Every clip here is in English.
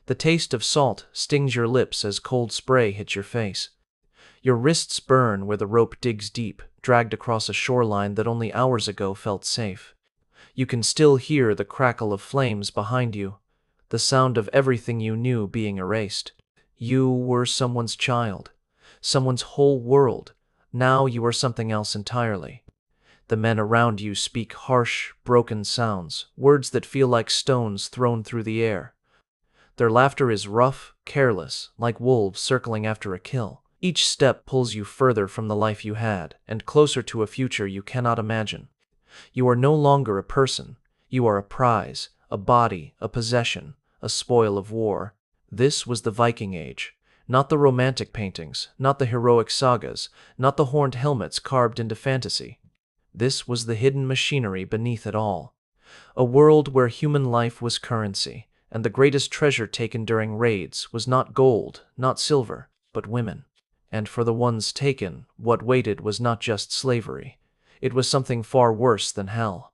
The taste of salt stings your lips as cold spray hits your face. Your wrists burn where the rope digs deep, dragged across a shoreline that only hours ago felt safe. You can still hear the crackle of flames behind you, the sound of everything you knew being erased. You were someone's child, someone's whole world. Now you are something else entirely. The men around you speak harsh, broken sounds, words that feel like stones thrown through the air. Their laughter is rough, careless, like wolves circling after a kill. Each step pulls you further from the life you had, and closer to a future you cannot imagine. You are no longer a person. You are a prize, a body, a possession, a spoil of war. This was the Viking Age. Not the romantic paintings, not the heroic sagas, not the horned helmets carved into fantasy. This was the hidden machinery beneath it all. A world where human life was currency, and the greatest treasure taken during raids was not gold, not silver, but women. And for the ones taken, what waited was not just slavery. It was something far worse than hell.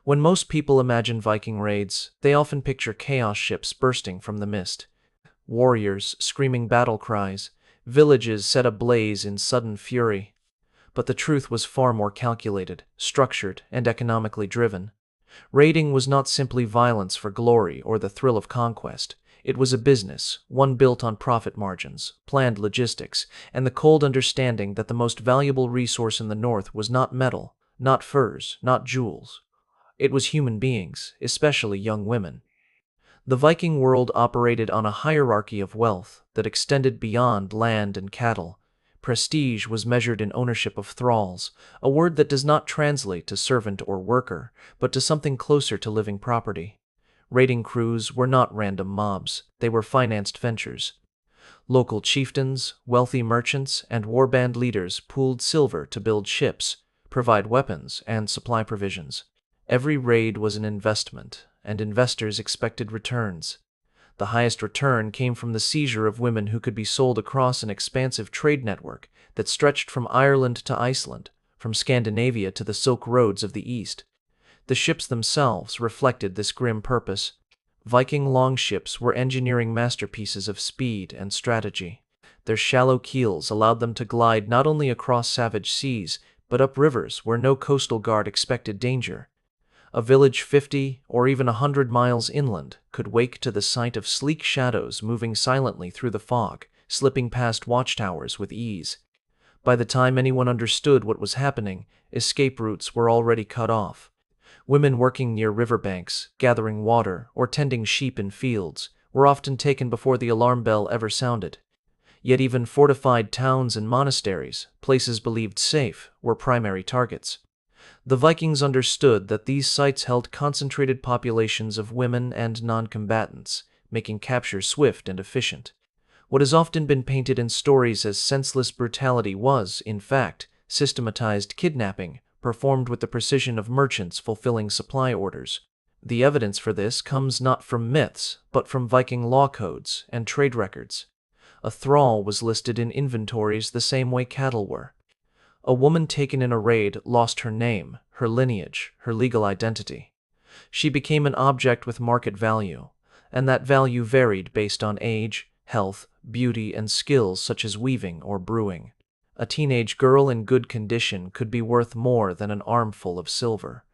When most people imagine Viking raids, they often picture chaos ships bursting from the mist, warriors screaming battle cries, villages set ablaze in sudden fury. But the truth was far more calculated, structured, and economically driven. Raiding was not simply violence for glory or the thrill of conquest. It was a business, one built on profit margins, planned logistics, and the cold understanding that the most valuable resource in the North was not metal, not furs, not jewels. It was human beings, especially young women. The Viking world operated on a hierarchy of wealth that extended beyond land and cattle. Prestige was measured in ownership of thralls, a word that does not translate to servant or worker, but to something closer to living property. Raiding crews were not random mobs, they were financed ventures. Local chieftains, wealthy merchants, and warband leaders pooled silver to build ships, provide weapons, and supply provisions. Every raid was an investment, and investors expected returns. The highest return came from the seizure of women who could be sold across an expansive trade network that stretched from Ireland to Iceland, from Scandinavia to the Silk Roads of the East. The ships themselves reflected this grim purpose. Viking longships were engineering masterpieces of speed and strategy. Their shallow keels allowed them to glide not only across savage seas, but up rivers where no coastal guard expected danger. A village 50 or even 100 miles inland could wake to the sight of sleek shadows moving silently through the fog, slipping past watchtowers with ease. By the time anyone understood what was happening, escape routes were already cut off. Women working near riverbanks, gathering water, or tending sheep in fields were often taken before the alarm bell ever sounded. Yet even fortified towns and monasteries, places believed safe, were primary targets. The Vikings understood that these sites held concentrated populations of women and non-combatants, making capture swift and efficient. What has often been painted in stories as senseless brutality was, in fact, systematized kidnapping, performed with the precision of merchants fulfilling supply orders. The evidence for this comes not from myths, but from Viking law codes and trade records. A thrall was listed in inventories the same way cattle were. A woman taken in a raid lost her name, her lineage, her legal identity. She became an object with market value, and that value varied based on age, health, beauty, and skills such as weaving or brewing. A teenage girl in good condition could be worth more than an armful of silver.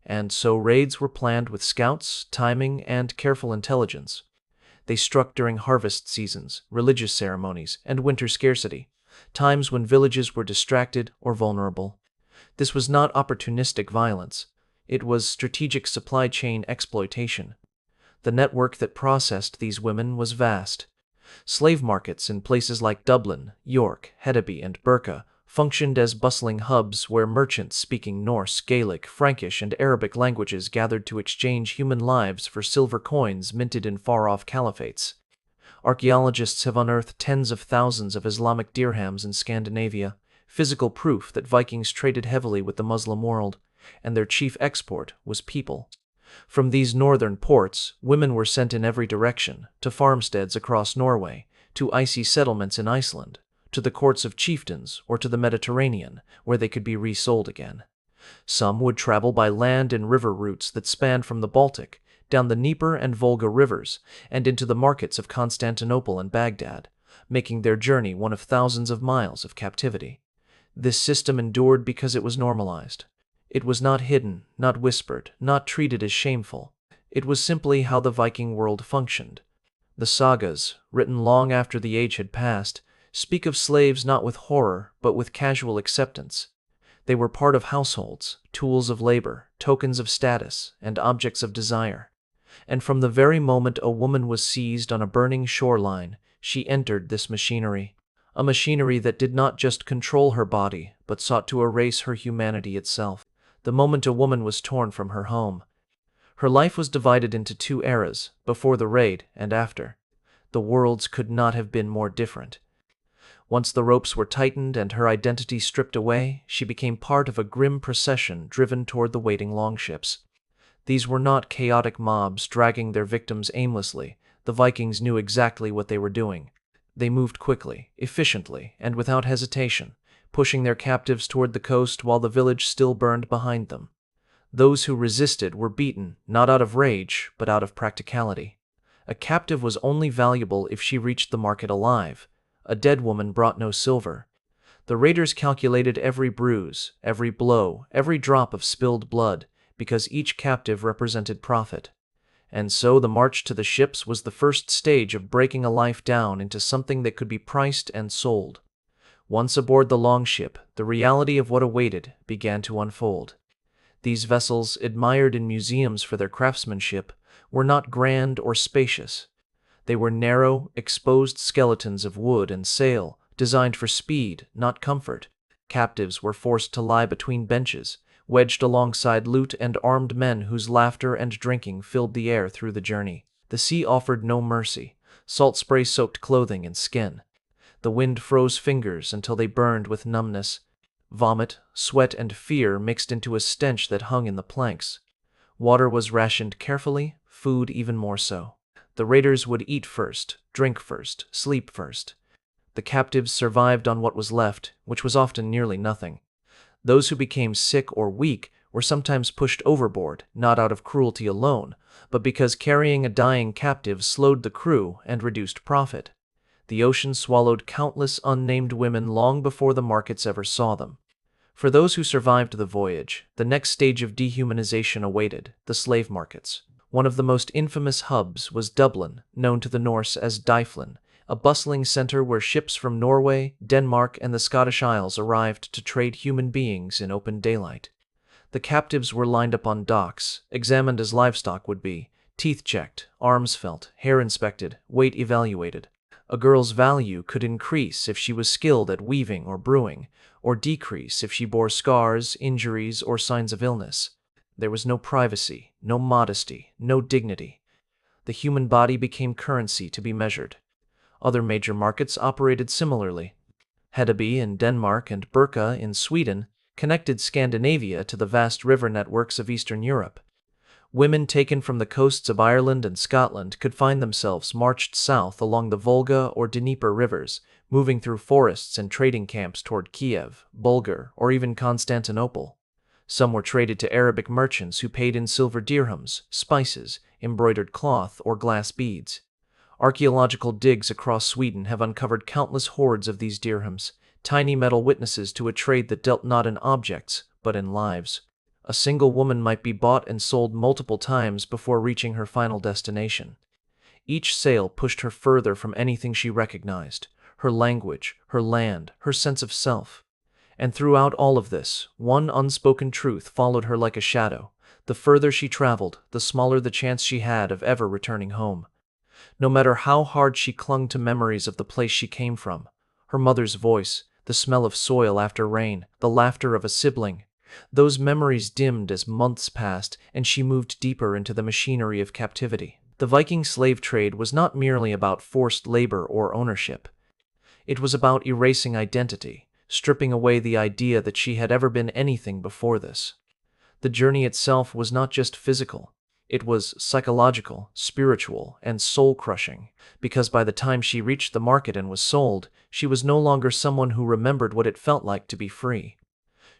And so raids were planned with scouts, timing, and careful intelligence. They struck during harvest seasons, religious ceremonies, and winter scarcity, times when villages were distracted or vulnerable. This was not opportunistic violence. It was strategic supply chain exploitation. The network that processed these women was vast. Slave markets in places like Dublin, York, Hedeby, and Birka functioned as bustling hubs where merchants speaking Norse, Gaelic, Frankish, and Arabic languages gathered to exchange human lives for silver coins minted in far-off caliphates. Archaeologists have unearthed tens of thousands of Islamic dirhams in Scandinavia, physical proof that Vikings traded heavily with the Muslim world, and their chief export was people. From these northern ports, women were sent in every direction, to farmsteads across Norway, to icy settlements in Iceland, to the courts of chieftains, or to the Mediterranean, where they could be resold again. Some would travel by land and river routes that spanned from the Baltic, down the Dnieper and Volga rivers, and into the markets of Constantinople and Baghdad, making their journey one of thousands of miles of captivity. This system endured because it was normalized. It was not hidden, not whispered, not treated as shameful. It was simply how the Viking world functioned. The sagas, written long after the age had passed, speak of slaves not with horror, but with casual acceptance. They were part of households, tools of labor, tokens of status, and objects of desire. And from the very moment a woman was seized on a burning shoreline, she entered this machinery. A machinery that did not just control her body, but sought to erase her humanity itself. The moment a woman was torn from her home, her life was divided into two eras, before the raid and after. The worlds could not have been more different. Once the ropes were tightened and her identity stripped away, she became part of a grim procession driven toward the waiting longships. These were not chaotic mobs dragging their victims aimlessly. The Vikings knew exactly what they were doing. They moved quickly, efficiently, and without hesitation, pushing their captives toward the coast while the village still burned behind them. Those who resisted were beaten, not out of rage, but out of practicality. A captive was only valuable if she reached the market alive. A dead woman brought no silver. The raiders calculated every bruise, every blow, every drop of spilled blood, because each captive represented profit. And so the march to the ships was the first stage of breaking a life down into something that could be priced and sold. Once aboard the longship, the reality of what awaited began to unfold. These vessels, admired in museums for their craftsmanship, were not grand or spacious. They were narrow, exposed skeletons of wood and sail, designed for speed, not comfort. Captives were forced to lie between benches, wedged alongside loot and armed men whose laughter and drinking filled the air through the journey. The sea offered no mercy. Salt spray soaked clothing and skin. The wind froze fingers until they burned with numbness. Vomit, sweat, and fear mixed into a stench that hung in the planks. Water was rationed carefully, food even more so. The raiders would eat first, drink first, sleep first. The captives survived on what was left, which was often nearly nothing. Those who became sick or weak were sometimes pushed overboard, not out of cruelty alone, but because carrying a dying captive slowed the crew and reduced profit. The ocean swallowed countless unnamed women long before the markets ever saw them. For those who survived the voyage, the next stage of dehumanization awaited: the slave markets. One of the most infamous hubs was Dublin, known to the Norse as Dyflin, a bustling center where ships from Norway, Denmark, and the Scottish Isles arrived to trade human beings in open daylight. The captives were lined up on docks, examined as livestock would be, teeth checked, arms felt, hair inspected, weight evaluated. A girl's value could increase if she was skilled at weaving or brewing, or decrease if she bore scars, injuries, or signs of illness. There was no privacy, no modesty, no dignity. The human body became currency to be measured. Other major markets operated similarly. Hedeby in Denmark and Birka in Sweden connected Scandinavia to the vast river networks of Eastern Europe. Women taken from the coasts of Ireland and Scotland could find themselves marched south along the Volga or Dnieper rivers, moving through forests and trading camps toward Kiev, Bulgar, or even Constantinople. Some were traded to Arabic merchants who paid in silver dirhams, spices, embroidered cloth, or glass beads. Archaeological digs across Sweden have uncovered countless hoards of these dirhams, tiny metal witnesses to a trade that dealt not in objects, but in lives. A single woman might be bought and sold multiple times before reaching her final destination. Each sale pushed her further from anything she recognized: her language, her land, her sense of self. And throughout all of this, one unspoken truth followed her like a shadow: the further she traveled, the smaller the chance she had of ever returning home. No matter how hard she clung to memories of the place she came from, her mother's voice, the smell of soil after rain, the laughter of a sibling, those memories dimmed as months passed and she moved deeper into the machinery of captivity. The Viking slave trade was not merely about forced labor or ownership. It was about erasing identity, stripping away the idea that she had ever been anything before this. The journey itself was not just physical. It was psychological, spiritual, and soul-crushing, because by the time she reached the market and was sold, she was no longer someone who remembered what it felt like to be free.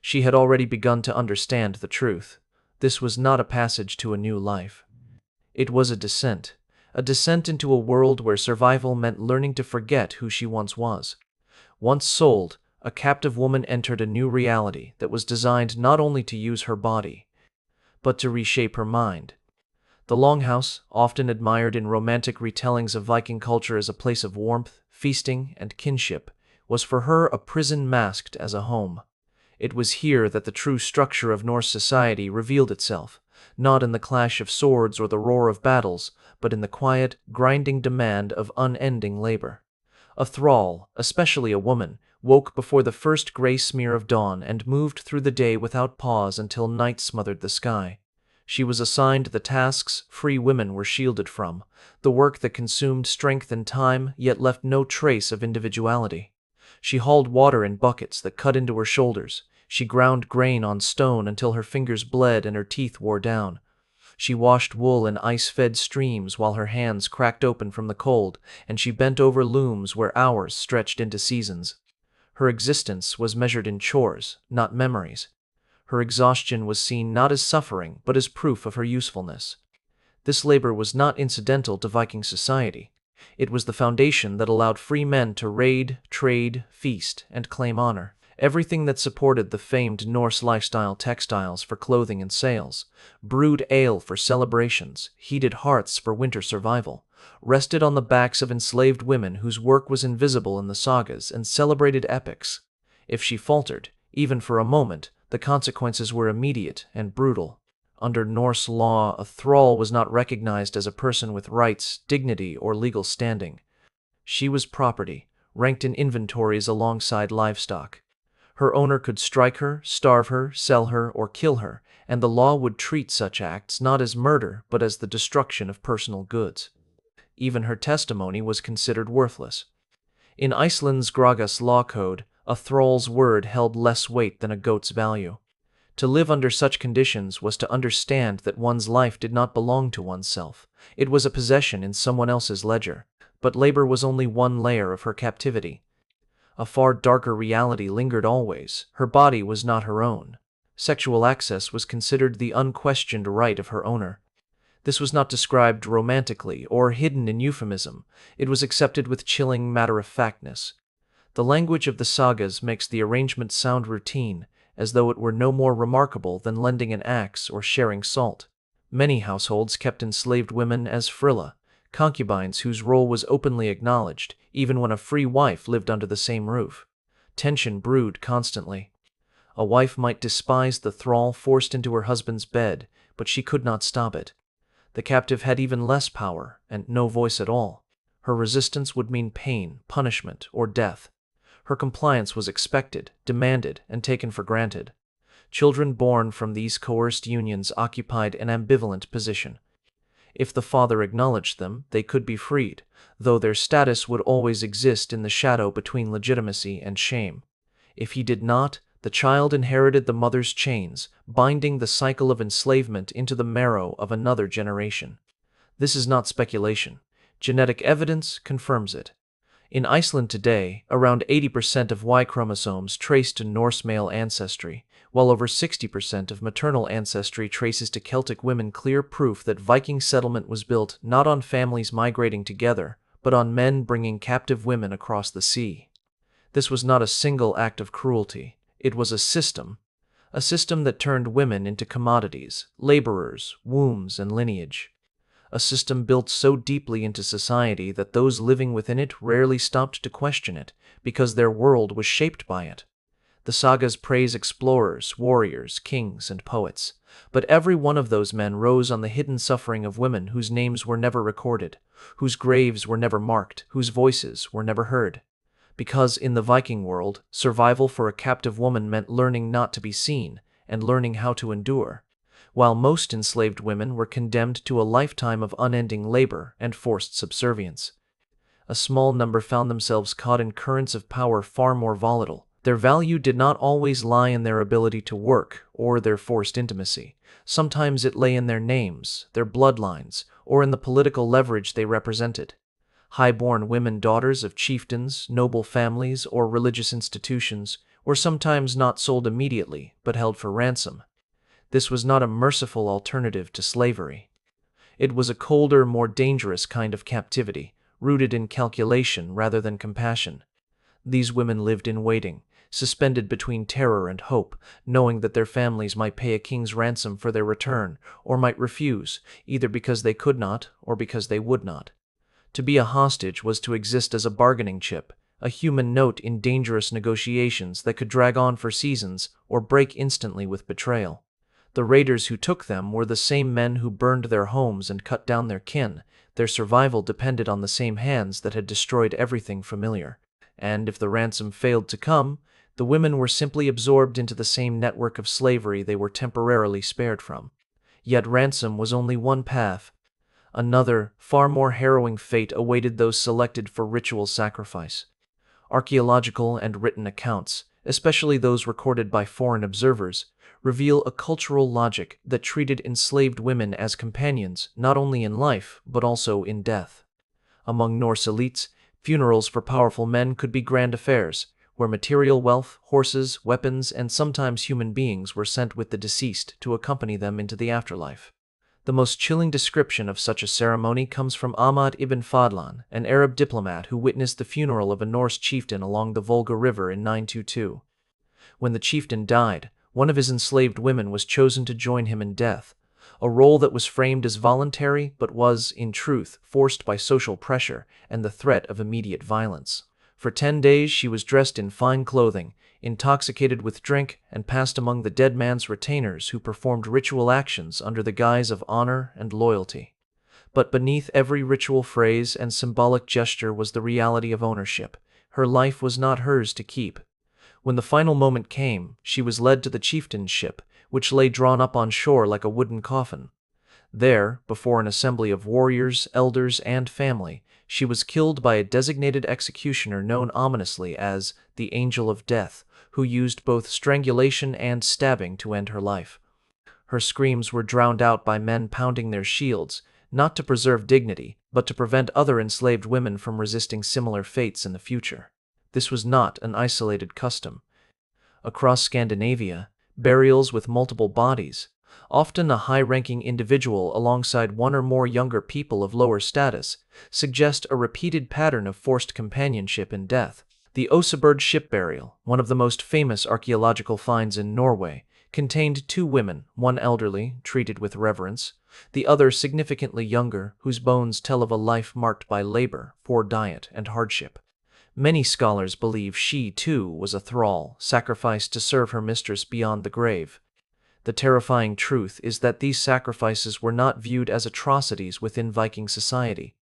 She had already begun to understand the truth. This was not a passage to a new life. It was a descent into a world where survival meant learning to forget who she once was. Once sold, a captive woman entered a new reality that was designed not only to use her body, but to reshape her mind. The Longhouse, often admired in romantic retellings of Viking culture as a place of warmth, feasting, and kinship, was for her a prison masked as a home. It was here that the true structure of Norse society revealed itself, not in the clash of swords or the roar of battles, but in the quiet, grinding demand of unending labor. A thrall, especially a woman, woke before the first gray smear of dawn and moved through the day without pause until night smothered the sky. She was assigned the tasks free women were shielded from, the work that consumed strength and time yet left no trace of individuality. She hauled water in buckets that cut into her shoulders. She ground grain on stone until her fingers bled and her teeth wore down. She washed wool in ice-fed streams while her hands cracked open from the cold, and she bent over looms where hours stretched into seasons. Her existence was measured in chores, not memories. Her exhaustion was seen not as suffering, but as proof of her usefulness. This labor was not incidental to Viking society. It was the foundation that allowed free men to raid, trade, feast, and claim honor. Everything that supported the famed Norse lifestyle: textiles for clothing and sails, brewed ale for celebrations, heated hearths for winter survival, rested on the backs of enslaved women whose work was invisible in the sagas and celebrated epics. If she faltered, even for a moment, the consequences were immediate and brutal. Under Norse law, a thrall was not recognized as a person with rights, dignity, or legal standing. She was property, ranked in inventories alongside livestock. Her owner could strike her, starve her, sell her, or kill her, and the law would treat such acts not as murder but as the destruction of personal goods. Even her testimony was considered worthless. In Iceland's Gragas law code, a thrall's word held less weight than a goat's value. To live under such conditions was to understand that one's life did not belong to oneself. It was a possession in someone else's ledger. But labor was only one layer of her captivity. A far darker reality lingered always. Her body was not her own. Sexual access was considered the unquestioned right of her owner. This was not described romantically or hidden in euphemism. It was accepted with chilling matter-of-factness. The language of the sagas makes the arrangement sound routine, as though it were no more remarkable than lending an axe or sharing salt. Many households kept enslaved women as frilla, concubines whose role was openly acknowledged, even when a free wife lived under the same roof. Tension brewed constantly. A wife might despise the thrall forced into her husband's bed, but she could not stop it. The captive had even less power, and no voice at all. Her resistance would mean pain, punishment, or death. Her compliance was expected, demanded, and taken for granted. Children born from these coerced unions occupied an ambivalent position. If the father acknowledged them, they could be freed, though their status would always exist in the shadow between legitimacy and shame. If he did not, the child inherited the mother's chains, binding the cycle of enslavement into the marrow of another generation. This is not speculation. Genetic evidence confirms it. In Iceland today, around 80% of Y chromosomes trace to Norse male ancestry, while over 60% of maternal ancestry traces to Celtic women, clear proof that Viking settlement was built not on families migrating together, but on men bringing captive women across the sea. This was not a single act of cruelty. It was a system that turned women into commodities, laborers, wombs, and lineage. A system built so deeply into society that those living within it rarely stopped to question it, because their world was shaped by it. The sagas praise explorers, warriors, kings, and poets, but every one of those men rose on the hidden suffering of women whose names were never recorded, whose graves were never marked, whose voices were never heard. Because in the Viking world, survival for a captive woman meant learning not to be seen and learning how to endure. While most enslaved women were condemned to a lifetime of unending labor and forced subservience, a small number found themselves caught in currents of power far more volatile. Their value did not always lie in their ability to work or their forced intimacy. Sometimes it lay in their names, their bloodlines, or in the political leverage they represented. High-born women, daughters of chieftains, noble families, or religious institutions, were sometimes not sold immediately, but held for ransom. This was not a merciful alternative to slavery. It was a colder, more dangerous kind of captivity, rooted in calculation rather than compassion. These women lived in waiting, suspended between terror and hope, knowing that their families might pay a king's ransom for their return, or might refuse, either because they could not or because they would not. To be a hostage was to exist as a bargaining chip, a human note in dangerous negotiations that could drag on for seasons or break instantly with betrayal. The raiders who took them were the same men who burned their homes and cut down their kin. Their survival depended on the same hands that had destroyed everything familiar. And if the ransom failed to come, the women were simply absorbed into the same network of slavery they were temporarily spared from. Yet ransom was only one path. Another, far more harrowing fate awaited those selected for ritual sacrifice. Archaeological and written accounts, especially those recorded by foreign observers, reveal a cultural logic that treated enslaved women as companions not only in life but also in death. Among Norse elites, funerals for powerful men could be grand affairs, where material wealth, horses, weapons, and sometimes human beings were sent with the deceased to accompany them into the afterlife. The most chilling description of such a ceremony comes from Ahmad ibn Fadlan, an Arab diplomat who witnessed the funeral of a Norse chieftain along the Volga River in 922. When the chieftain died, one of his enslaved women was chosen to join him in death, a role that was framed as voluntary but was, in truth, forced by social pressure and the threat of immediate violence. For 10 days she was dressed in fine clothing, intoxicated with drink, and passed among the dead man's retainers who performed ritual actions under the guise of honor and loyalty. But beneath every ritual phrase and symbolic gesture was the reality of ownership. Her life was not hers to keep. When the final moment came, she was led to the chieftain's ship, which lay drawn up on shore like a wooden coffin. There, before an assembly of warriors, elders, and family, she was killed by a designated executioner known ominously as the Angel of Death, who used both strangulation and stabbing to end her life. Her screams were drowned out by men pounding their shields, not to preserve dignity, but to prevent other enslaved women from resisting similar fates in the future. This was not an isolated custom. Across Scandinavia, burials with multiple bodies, often a high-ranking individual alongside one or more younger people of lower status, suggest a repeated pattern of forced companionship in death. The Oseberg ship burial, one of the most famous archaeological finds in Norway, contained 2 women, one elderly, treated with reverence, the other significantly younger, whose bones tell of a life marked by labor, poor diet, and hardship. Many scholars believe she, too, was a thrall, sacrificed to serve her mistress beyond the grave. The terrifying truth is that these sacrifices were not viewed as atrocities within Viking society.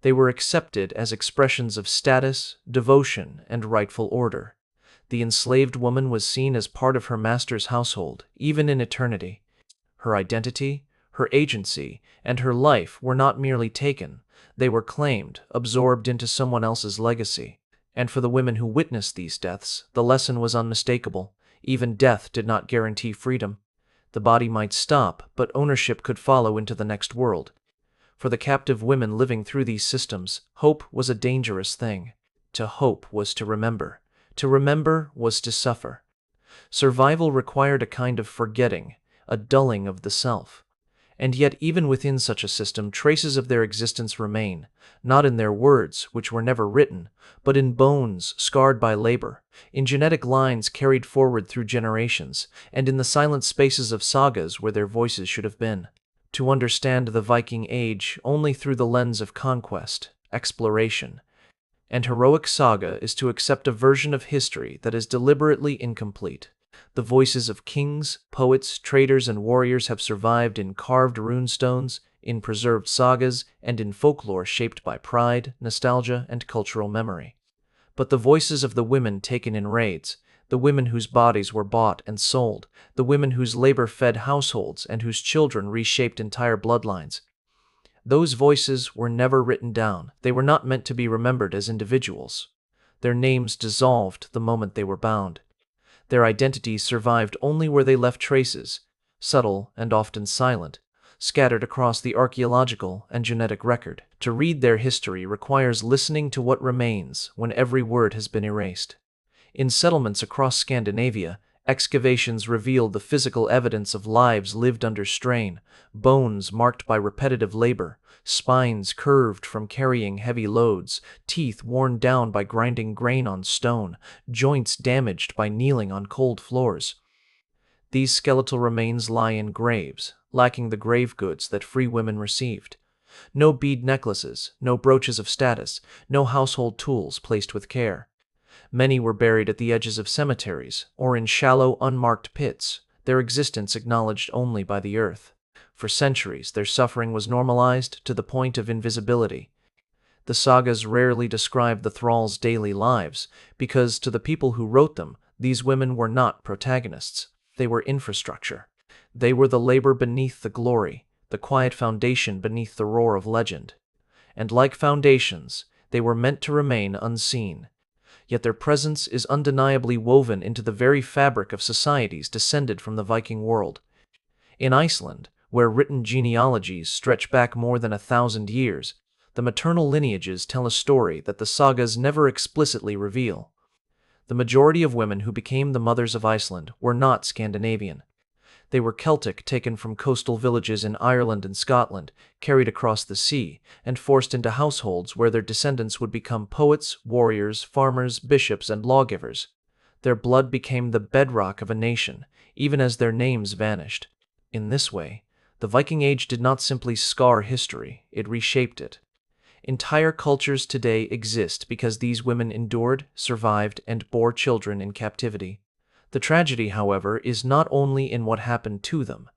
They were accepted as expressions of status, devotion, and rightful order. The enslaved woman was seen as part of her master's household, even in eternity. Her identity, her agency, and her life were not merely taken, they were claimed, absorbed into someone else's legacy. And for the women who witnessed these deaths, the lesson was unmistakable. Even death did not guarantee freedom. The body might stop, but ownership could follow into the next world. For the captive women living through these systems, hope was a dangerous thing. To hope was to remember. To remember was to suffer. Survival required a kind of forgetting, a dulling of the self. And yet even within such a system traces of their existence remain, not in their words, which were never written, but in bones scarred by labor, in genetic lines carried forward through generations, and in the silent spaces of sagas where their voices should have been. To understand the Viking Age only through the lens of conquest, exploration, and heroic saga is to accept a version of history that is deliberately incomplete. The voices of kings, poets, traders, and warriors have survived in carved runestones, in preserved sagas, and in folklore shaped by pride, nostalgia, and cultural memory. But the voices of the women taken in raids, the women whose bodies were bought and sold, the women whose labor fed households and whose children reshaped entire bloodlines, those voices were never written down. They were not meant to be remembered as individuals. Their names dissolved the moment they were bound. Their identities survived only where they left traces, subtle and often silent, scattered across the archaeological and genetic record. To read their history requires listening to what remains when every word has been erased. In settlements across Scandinavia, Excavations revealed the physical evidence of lives lived under strain, bones marked by repetitive labor, spines curved from carrying heavy loads, teeth worn down by grinding grain on stone, joints damaged by kneeling on cold floors. These skeletal remains lie in graves, lacking the grave goods that free women received. No bead necklaces, no brooches of status, no household tools placed with care. Many were buried at the edges of cemeteries or in shallow, unmarked pits, their existence acknowledged only by the earth. For centuries, their suffering was normalized to the point of invisibility. The sagas rarely describe the thralls' daily lives, because to the people who wrote them, these women were not protagonists. They were infrastructure. They were the labor beneath the glory, the quiet foundation beneath the roar of legend. And like foundations, they were meant to remain unseen. Yet their presence is undeniably woven into the very fabric of societies descended from the Viking world. In Iceland, where written genealogies stretch back more than 1,000 years, the maternal lineages tell a story that the sagas never explicitly reveal. The majority of women who became the mothers of Iceland were not Scandinavian. They were Celtic, taken from coastal villages in Ireland and Scotland, carried across the sea, and forced into households where their descendants would become poets, warriors, farmers, bishops, and lawgivers. Their blood became the bedrock of a nation, even as their names vanished. In this way, the Viking Age did not simply scar history, it reshaped it. Entire cultures today exist because these women endured, survived, and bore children in captivity. The tragedy, however, is not only in what happened to them,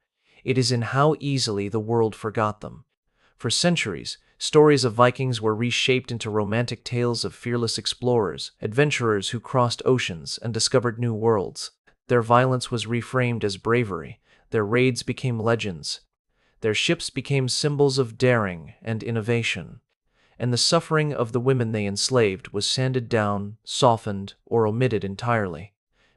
it is in how easily the world forgot them. For centuries, stories of Vikings were reshaped into romantic tales of fearless explorers, adventurers who crossed oceans and discovered new worlds. Their violence was reframed as bravery, their raids became legends, their ships became symbols of daring and innovation, and the suffering of the women they enslaved was sanded down, softened, or omitted entirely.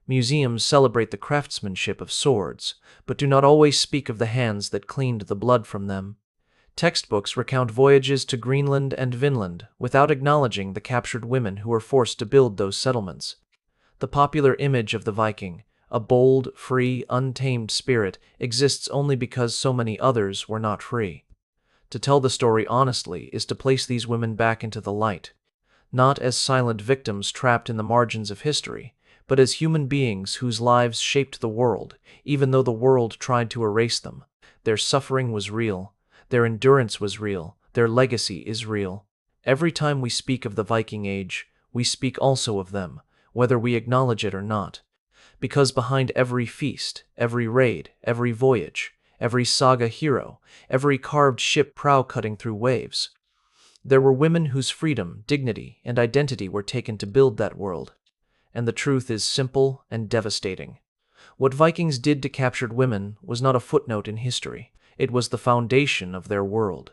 Museums celebrate the craftsmanship of swords, but do not always speak of the hands that cleaned the blood from them. Textbooks recount voyages to Greenland and Vinland without acknowledging the captured women who were forced to build those settlements. The popular image of the Viking, a bold, free, untamed spirit, exists only because so many others were not free. To tell the story honestly is to place these women back into the light, not as silent victims trapped in the margins of history, but as human beings whose lives shaped the world, even though the world tried to erase them. Their suffering was real, their endurance was real, their legacy is real. Every time we speak of the Viking Age, we speak also of them, whether we acknowledge it or not. Because behind every feast, every raid, every voyage, every saga hero, every carved ship prow cutting through waves, there were women whose freedom, dignity, and identity were taken to build that world. And the truth is simple and devastating. What Vikings did to captured women was not a footnote in history. It was the foundation of their world.